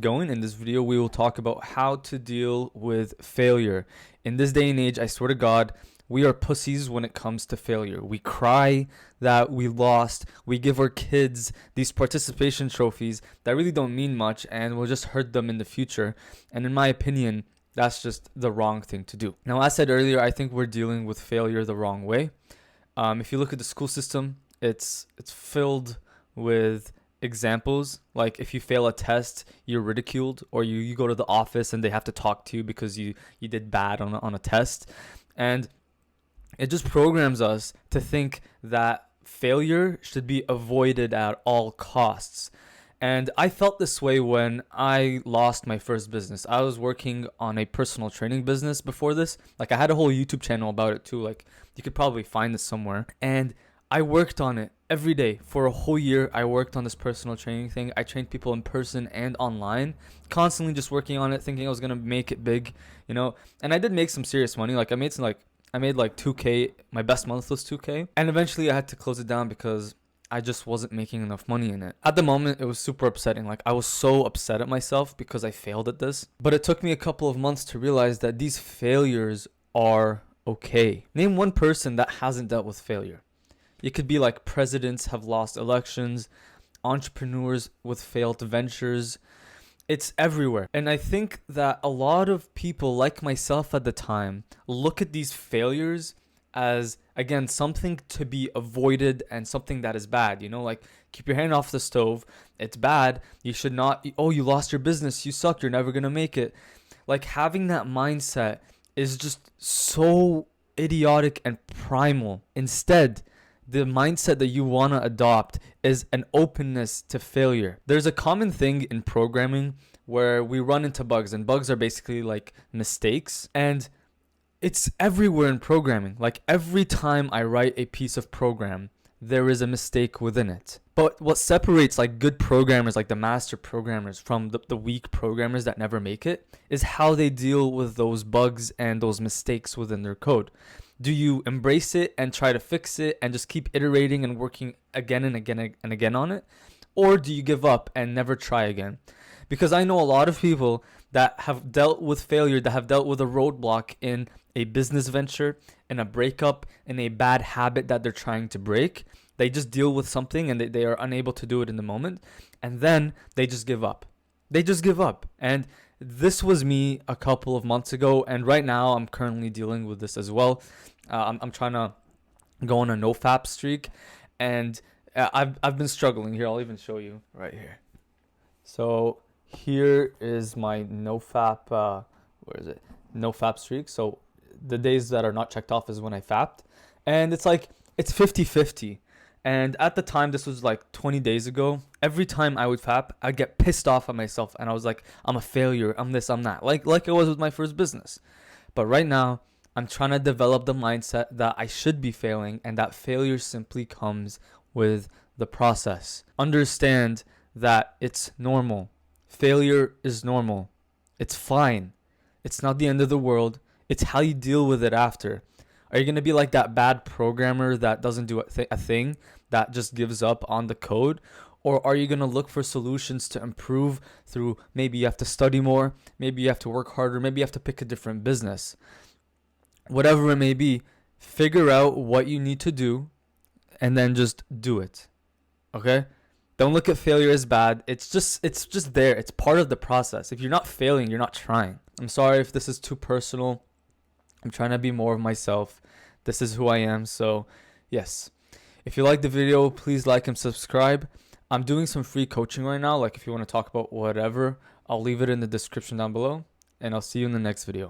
Going in this video, we will talk about how to deal with failure. In this day and age, I swear to God, we are pussies when it comes to failure. We cry that we lost. We give our kids these participation trophies that really don't mean much and will just hurt them in the future. And in my opinion, that's just the wrong thing to do. Now, as I said earlier, I think we're dealing with failure the wrong way. If you look at the school system, it's filled with examples. Like if you fail a test, you're ridiculed, or you go to the office and they have to talk to you because you did bad on a test. And it just programs us to think that failure should be avoided at all costs. And I felt this way when I lost my first business. I was working on a personal training business before this. Like I had a whole YouTube channel about it too. Like you could probably find this somewhere. And I worked on it every day for a whole year. I worked on this personal training thing. I trained people in person and online, constantly just working on it, thinking I was gonna make it big, And I did make some serious money. Like I made like 2K. My best month was 2K, and eventually I had to close it down because I just wasn't making enough money in it. At the moment, it was super upsetting. Like I was so upset at myself because I failed at this. But it took me a couple of months to realize that these failures are okay. Name one person that hasn't dealt with failure. It could be like presidents have lost elections, entrepreneurs with failed ventures. It's everywhere. And I think that a lot of people like myself at the time look at these failures as, again, something to be avoided and something that is bad. Like keep your hand off the stove. It's bad. You should not, you lost your business. You suck. You're never going to make it. Like having that mindset is just so idiotic and primal. Instead, the mindset that you want to adopt is an openness to failure. There's a common thing in programming where we run into bugs, and bugs are basically like mistakes. And it's everywhere in programming. Like every time I write a piece of program, there is a mistake within it. But what separates like good programmers, like the master programmers, from the weak programmers that never make it is how they deal with those bugs and those mistakes within their code. Do you embrace it and try to fix it and just keep iterating and working again and again and again on it? Or do you give up and never try again? Because I know a lot of people that have dealt with failure, that have dealt with a roadblock in a business venture, in a breakup, in a bad habit that they're trying to break. They just deal with something and they are unable to do it in the moment. And then they just give up. They just give up. And this was me a couple of months ago. And right now I'm currently dealing with this as well. I'm trying to go on a no-fap streak. And I've been struggling here. I'll even show you right here. So here is my no-fap, no-fap streak. So the days that are not checked off is when I fapped. And it's 50-50. And at the time, this was like 20 days ago, every time I would fap, I'd get pissed off at myself. And I was like, I'm a failure. I'm this, I'm that. Like I was with my first business. But right now, I'm trying to develop the mindset that I should be failing and that failure simply comes with the process. Understand that it's normal. Failure is normal. It's fine. It's not the end of the world. It's how you deal with it after. Are you going to be like that bad programmer that doesn't do a thing, that just gives up on the code? Or are you going to look for solutions to improve through maybe you have to study more, maybe you have to work harder, maybe you have to pick a different business? Whatever it may be, figure out what you need to do and then just do it. Okay? Don't look at failure as bad. It's just there. It's part of the process. If you're not failing, you're not trying. I'm sorry if this is too personal. I'm trying to be more of myself. This is who I am. So, yes. If you like the video, please like and subscribe. I'm doing some free coaching right now. Like if you want to talk about whatever, I'll leave it in the description down below. And I'll see you in the next video.